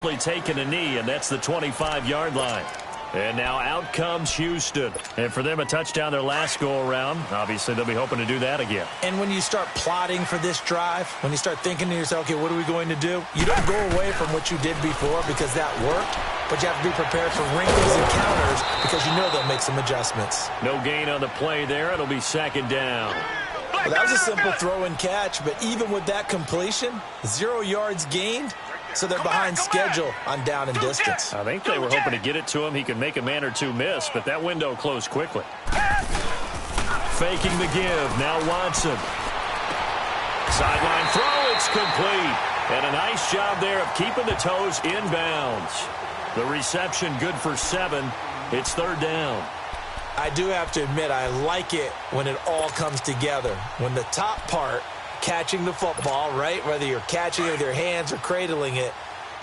Taking a knee, and that's the 25-yard line. And now out comes Houston. And for them, a touchdown their last go-around. Obviously, they'll be hoping to do that again. And when you start plotting for this drive, when you start thinking to yourself, okay, what are we going to do? You don't go away from what you did before because that worked, but you have to be prepared for wrinkles and counters because you know they'll make some adjustments. No gain on the play there. It'll be second down. Well, that was a simple throw and catch, but even with that completion, 0 yards gained. So they're behind schedule on down and distance. I think they were hoping to get it to him. He could make a man or two miss, but that window closed quickly. Faking the give. Now Watson. Sideline throw. It's complete. And a nice job there of keeping the toes inbounds. The reception good for 7. It's third down. I do have to admit, I like it when it all comes together. When the top part, catching the football, right, whether you're catching it with your hands or cradling it,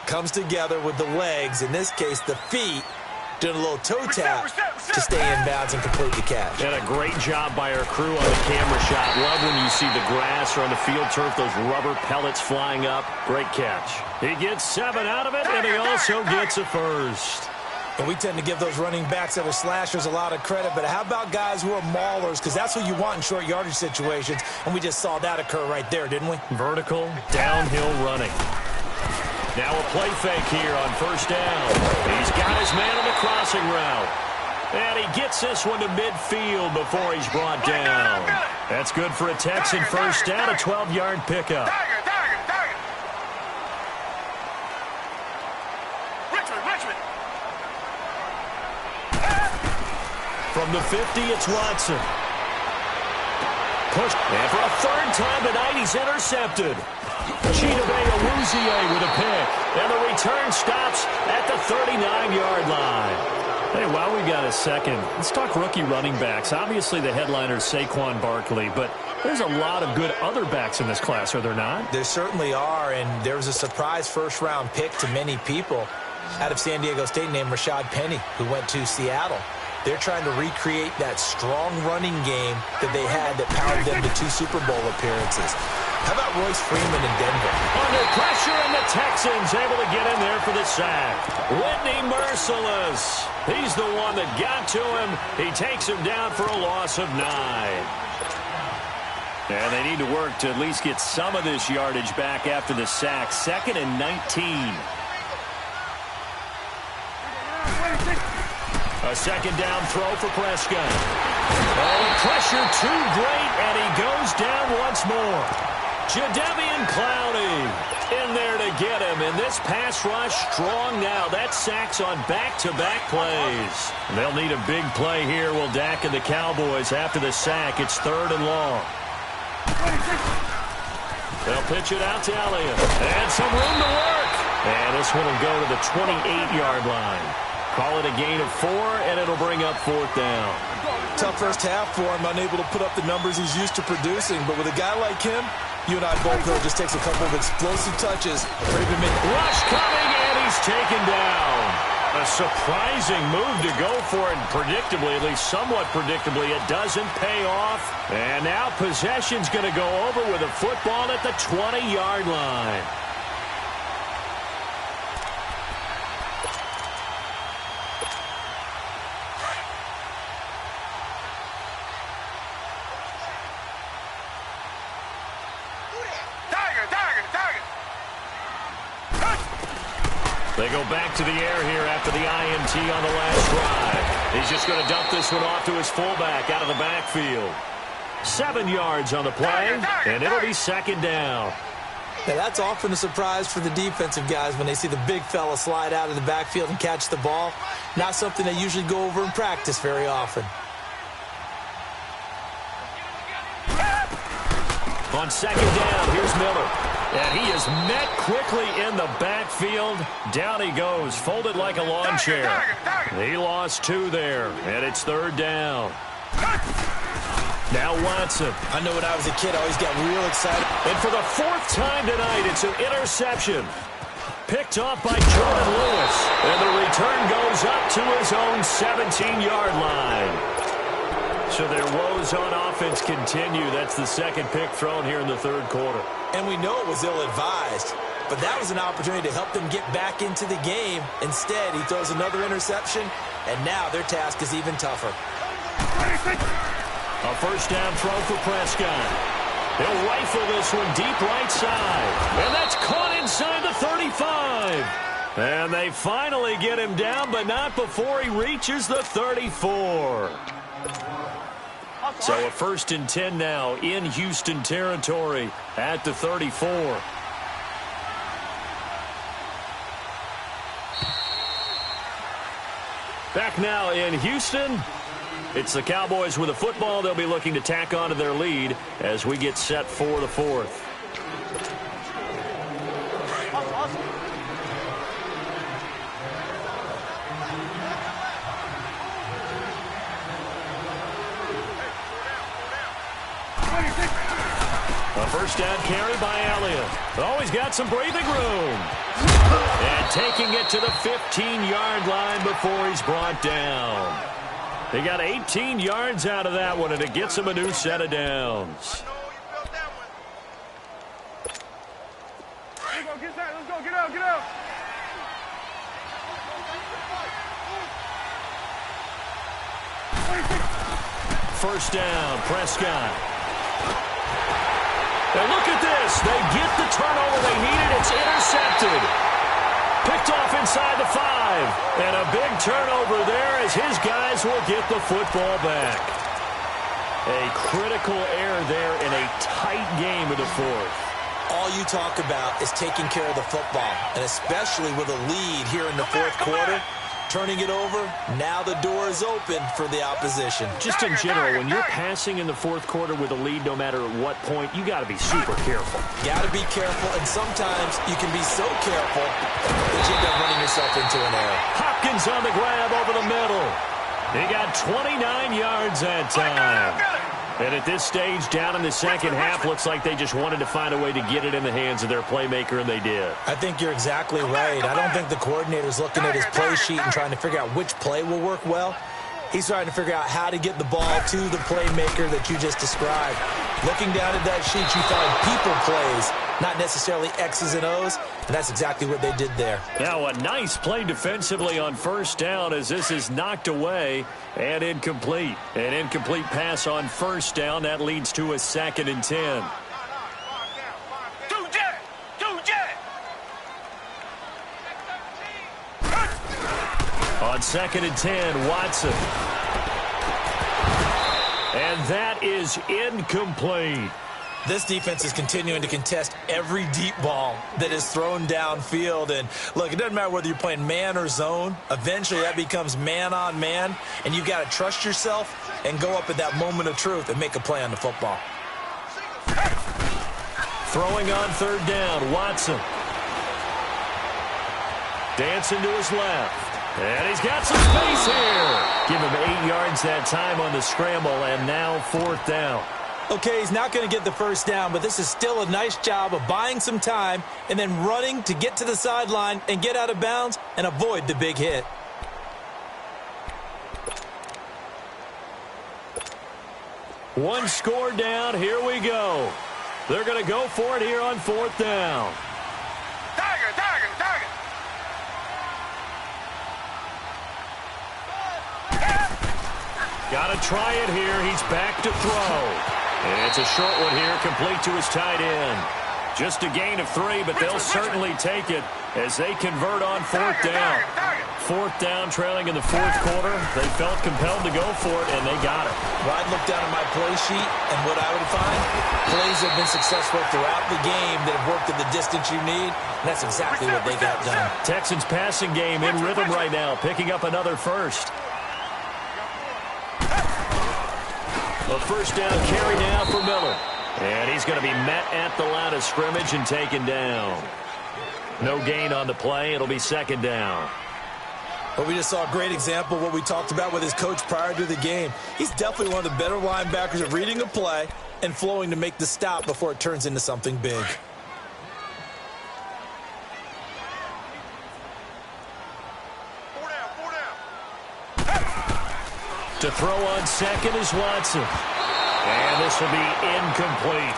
comes together with the legs, in this case the feet, doing a little toe tap to stay in bounds and complete the catch. And a great job by our crew on the camera shot. Love when you see the grass or on the field turf, those rubber pellets flying up. Great catch. He gets 7 out of it, and he also gets a first. And we tend to give those running backs that are slashers a lot of credit, but how about guys who are maulers? Because that's what you want in short yardage situations, and we just saw that occur right there, didn't we? Vertical, downhill running. Now a play fake here on first down. He's got his man on the crossing route. And he gets this one to midfield before he's brought down. That's good for a Texan first down, a 12-yard pickup. From the 50, it's Watson. Push. And for a third time tonight, he's intercepted. Chidobe Awuzie with a pick. And the return stops at the 39-yard line. Hey, while we got a second, let's talk rookie running backs. Obviously, the headliner is Saquon Barkley, but there's a lot of good other backs in this class, are there not? There certainly are, and there was a surprise first-round pick to many people out of San Diego State named Rashad Penny, who went to Seattle. They're trying to recreate that strong running game that they had that powered them to 2 Super Bowl appearances. How about Royce Freeman in Denver? Under pressure, and the Texans able to get in there for the sack. Whitney Merciless. He's the one that got to him. He takes him down for a loss of 9. And they need to work to at least get some of this yardage back after the sack. 2nd and 19. A second down throw for Prescott. Oh, pressure too great, and he goes down once more. Jadeveon Clowney in there to get him, and this pass rush strong now. That sacks on back-to-back plays. They'll need a big play here, will Dak and the Cowboys after the sack. It's 3rd and long. They'll pitch it out to Elliott, and some room to work. And this one will go to the 28-yard line. Call it a gain of 4, and it'll bring up 4th down. Tough first half for him, unable to put up the numbers he's used to producing. But with a guy like him, you and I both know it just takes a couple of explosive touches for him to make. Rush coming, and he's taken down. A surprising move to go for it, and predictably, at least somewhat predictably, it doesn't pay off. And now possession's going to go over with a football at the 20-yard line. They go back to the air here after the INT on the last drive. He's just going to dump this one off to his fullback out of the backfield. 7 yards on the play, and it'll be second down. Now, that's often a surprise for the defensive guys when they see the big fella slide out of the backfield and catch the ball. Not something they usually go over in practice very often. On second down, here's Miller. And he is met quickly in the backfield. Down he goes, folded like a lawn chair. He lost 2 there, and it's 3rd down. Now Watson. I know when I was a kid, I always got real excited. And for the 4th time tonight, it's an interception. Picked off by Jordan Lewis. And the return goes up to his own 17-yard line. So their woes on offense continue. That's the second pick thrown here in the 3rd quarter. And we know it was ill-advised. but that was an opportunity to help them get back into the game. Instead, he throws another interception, and now their task is even tougher. A first down throw for Prescott. He'll rifle this one deep right side. And that's caught inside the 35. And they finally get him down, but not before he reaches the 34. So a 1st and 10 now in Houston territory at the 34. Back now in Houston. It's the Cowboys with the football. They'll be looking to tack on to their lead as we get set for the 4th. A first down carry by Elliott. Always got some breathing room. And taking it to the 15-yard line before he's brought down. They got 18 yards out of that one, and it gets him a new set of downs. Let's go, get out. First down, Prescott. And look at this. They get the turnover they needed. It's intercepted. Picked off inside the 5. And a big turnover there as his guys will get the football back. A critical error there in a tight game of the 4th. All you talk about is taking care of the football, and especially with a lead here in the 4th quarter. Turning it over, now the door is open for the opposition. Just in general, when you're passing in the 4th quarter with a lead, no matter at what point, you got to be super careful. Got to be careful, and sometimes you can be so careful that you end up running yourself into an error. Hopkins on the grab over the middle. He got 29 yards that time. And at this stage, down in the second half, looks like they just wanted to find a way to get it in the hands of their playmaker, and they did. I think you're exactly right. I don't think the coordinator's looking at his play sheet and trying to figure out which play will work well. He's trying to figure out how to get the ball to the playmaker that you just described. Looking down at that sheet, you find people plays, not necessarily X's and O's, and that's exactly what they did there. Now a nice play defensively on first down as this is knocked away and incomplete. An incomplete pass on first down. That leads to a 2nd and 10. On 2nd and 10, Watson. And that is incomplete. This defense is continuing to contest every deep ball that is thrown downfield. And, look, it doesn't matter whether you're playing man or zone. Eventually, that becomes man-on-man, and you've got to trust yourself and go up at that moment of truth and make a play on the football. Throwing on 3rd down, Watson. Dancing to his left. And he's got some space here. Give him 8 yards that time on the scramble, and now 4th down. Okay, he's not going to get the first down, but this is still a nice job of buying some time and then running to get to the sideline and get out of bounds and avoid the big hit. One score down. Here we go. They're going to go for it here on 4th down. Tiger. Got to try it here. He's back to throw. And it's a short one here, complete to his tight end. Just a gain of 3, but they'll certainly take it as they convert on 4th down. 4th down, trailing in the 4th quarter. They felt compelled to go for it, and they got it. Well, I'd look down at my play sheet, and what I would find, plays have been successful throughout the game that have worked at the distance you need, and that's exactly what they got done. Texans passing game in rhythm right now, picking up another first. A first down carry now for Miller. And he's going to be met at the line of scrimmage and taken down. No gain on the play. It'll be 2nd down. But we just saw a great example of what we talked about with his coach prior to the game. He's definitely one of the better linebackers at reading a play and flowing to make the stop before it turns into something big. To throw on 2nd is Watson. And this will be incomplete.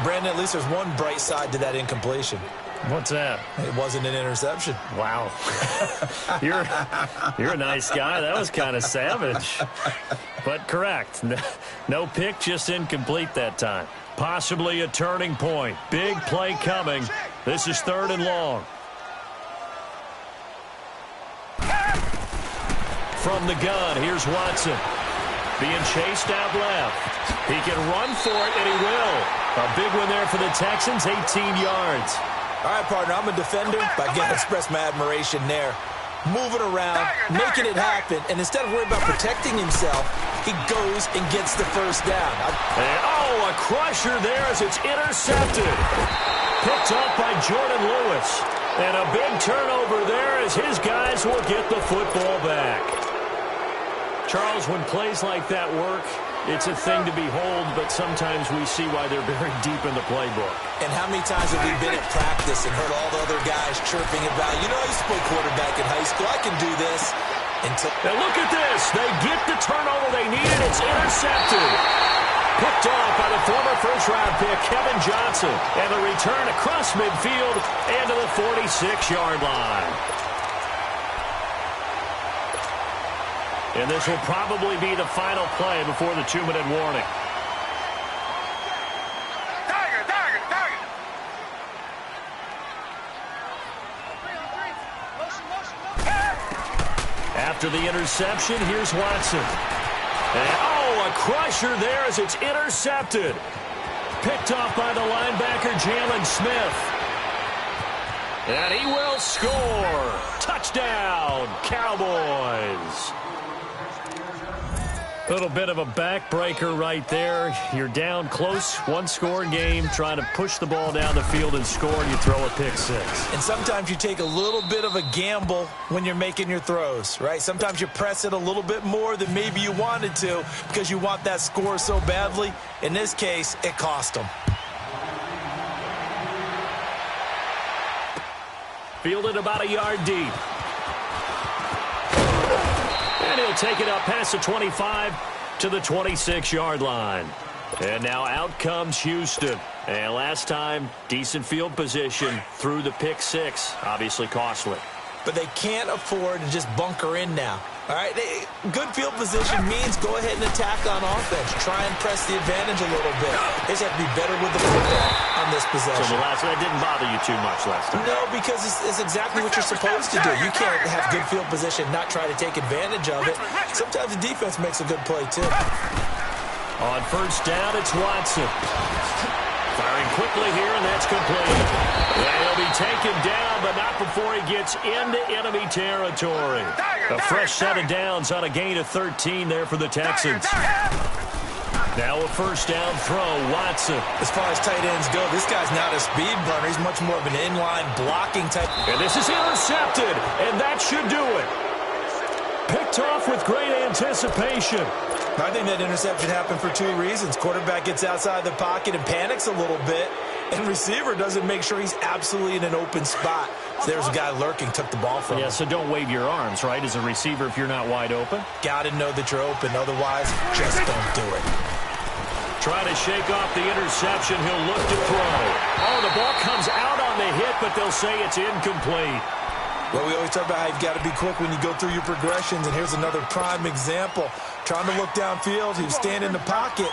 Brandon, at least there's one bright side to that incompletion. What's that? It wasn't an interception. Wow. You're a nice guy. That was kind of savage. But correct. No pick, just incomplete that time. Possibly a turning point. Big play coming. This is 3rd and long. From the gun, here's Watson. Being chased out left. He can run for it, and he will. A big one there for the Texans, 18 yards. All right, partner, I'm a defender, but I got to express my admiration there. Moving around, making it happen, and instead of worrying about protecting himself, he goes and gets the first down. A crusher there as it's intercepted. Picked up by Jordan Lewis. And a big turnover there as his guys will get the football back. Charles, when plays like that work, it's a thing to behold, but sometimes we see why they're very deep in the playbook. And how many times have we been at practice and heard all the other guys chirping about, I used to play quarterback in high school, I can do this. Now look at this. They get the turnover they needed. It's intercepted. Picked off by the former first-round pick, Kevin Johnson. And the return across midfield and to the 46-yard line. And this will probably be the final play before the 2-minute warning. After the interception, here's Watson. And, a crusher there as it's intercepted. Picked off by the linebacker, Jalen Smith. And he will score. Touchdown, Cowboys. A little bit of a backbreaker right there. You're down close, one-score game, trying to push the ball down the field and score, and you throw a pick six. And sometimes you take a little bit of a gamble when you're making your throws, right? Sometimes you press it a little bit more than maybe you wanted to because you want that score so badly. In this case, it cost them. Fielded about a yard deep. And he'll take it up past the 25 to the 26-yard line. And now out comes Houston. And last time, decent field position through the pick six. Obviously costly. But they can't afford to just bunker in now. All right, good field position means go ahead and attack on offense. Try and press the advantage a little bit. They just have to be better with the football on this possession. So that didn't bother you too much last time? No, because it's exactly what you're supposed to do. You can't have good field position, not try to take advantage of it. Sometimes the defense makes a good play, too. On first down, it's Watson. Firing quickly here, and that's complete. And he'll be taken down, but not before he gets into enemy territory. A fresh set of downs on a gain of 13 there for the Texans. Now a first down throw, Watson. As far as tight ends go, this guy's not a speed runner. He's much more of an inline blocking type. And this is intercepted, and that should do it. Picked off with great anticipation. I think that interception happened for two reasons. Quarterback gets outside the pocket and panics a little bit, and receiver doesn't make sure he's absolutely in an open spot. So there's a guy lurking, took the ball from him. Yeah, so don't wave your arms, right, as a receiver if you're not wide open. Got to know that you're open. Otherwise, just don't do it. Trying to shake off the interception. He'll look to throw. Oh, the ball comes out on the hit, but they'll say it's incomplete. Well, we always talk about how you've got to be quick when you go through your progressions, and here's another prime example. Trying to look downfield, he was standing in the pocket,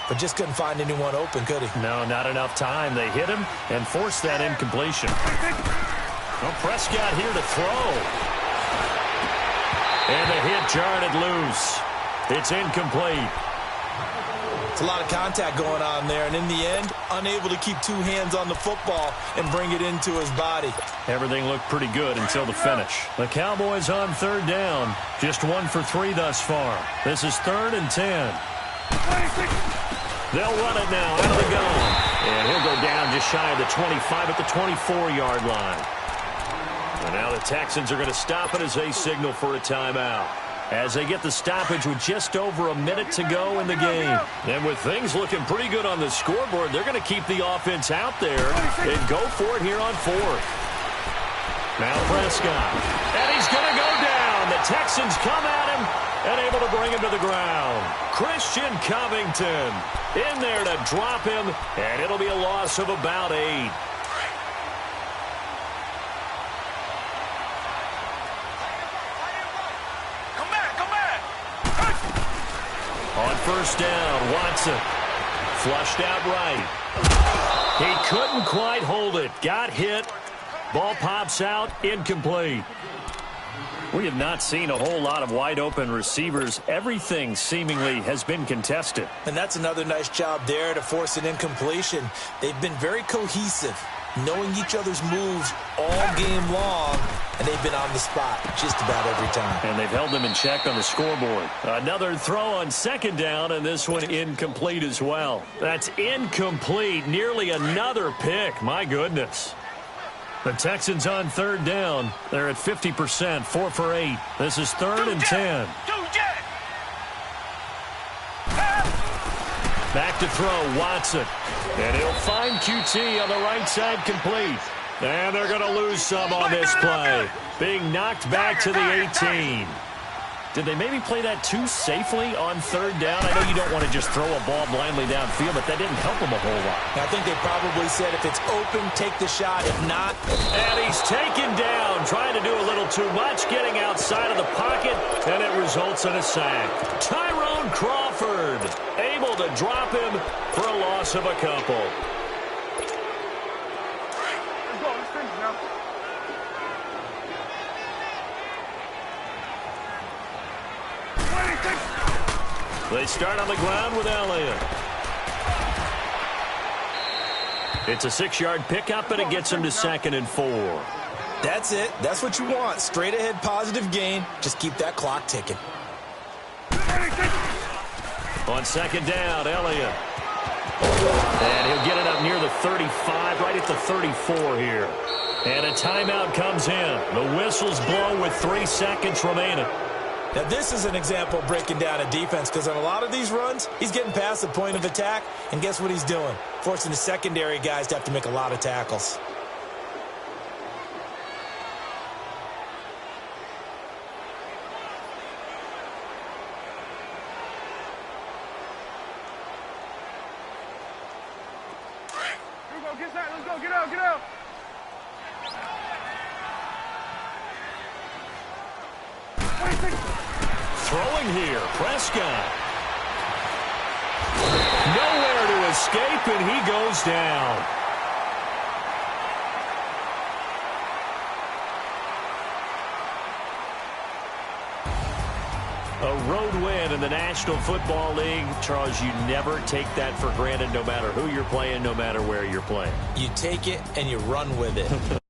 but just couldn't find anyone open, could he? No, not enough time. They hit him and forced that incompletion. Well, Prescott here to throw. And the hit jarred it loose. It's incomplete. It's a lot of contact going on there, and in the end, unable to keep two hands on the football and bring it into his body. Everything looked pretty good until the finish. The Cowboys on third down. Just 1 for 3 thus far. This is 3rd and 10. They'll run it now out of the gun. And he'll go down just shy of the 25 at the 24-yard line. And now the Texans are going to stop it as they signal for a timeout. As they get the stoppage with just over a minute to go in the game. And with things looking pretty good on the scoreboard, they're going to keep the offense out there and go for it here on 4th. Now Prescott. And he's going to go down. The Texans come at him and able to bring him to the ground. Christian Covington in there to drop him, and it'll be a loss of about 8. first down. Watson flushed out right. He couldn't quite hold it. Got hit. Ball pops out. Incomplete. We have not seen a whole lot of wide-open receivers. Everything seemingly has been contested. And that's another nice job there to force an incompletion. They've been very cohesive, knowing each other's moves all game long, and they've been on the spot just about every time. And they've held them in check on the scoreboard. Another throw on second down, and this one incomplete as well. That's incomplete. Nearly another pick. My goodness. The Texans on third down. They're at 50%, 4 for 8. This is third and 10. Back to throw, Watson. And he'll find QT on the right side complete. And they're going to lose some on this play. Being knocked back to the 18. Did they maybe play that too safely on third down? I know you don't want to just throw a ball blindly downfield, but that didn't help them a whole lot. I think they probably said if it's open, take the shot. If not... And he's taken down, trying to do a little too much, getting outside of the pocket, and it results in a sack. Tyrone Crawford able to drop him for a loss of a couple. Let's go. Let's finish now. They start on the ground with Elliott. It's a 6-yard pickup, and it gets him to 2nd and 4. That's it. That's what you want. Straight ahead positive gain. Just keep that clock ticking. On second down, Elliott. And he'll get it up near the 35, right at the 34 here. And a timeout comes in. The whistles blow with 3 seconds remaining. Now, this is an example of breaking down a defense, because on a lot of these runs, he's getting past the point of attack, and guess what he's doing? Forcing the secondary guys to have to make a lot of tackles. Here we go. Get set. Let's go. Get out. Get out. Throwing here, Prescott. Nowhere to escape, and he goes down. A road win in the National Football League. Charles, you never take that for granted, no matter who you're playing, no matter where you're playing. You take it and you run with it.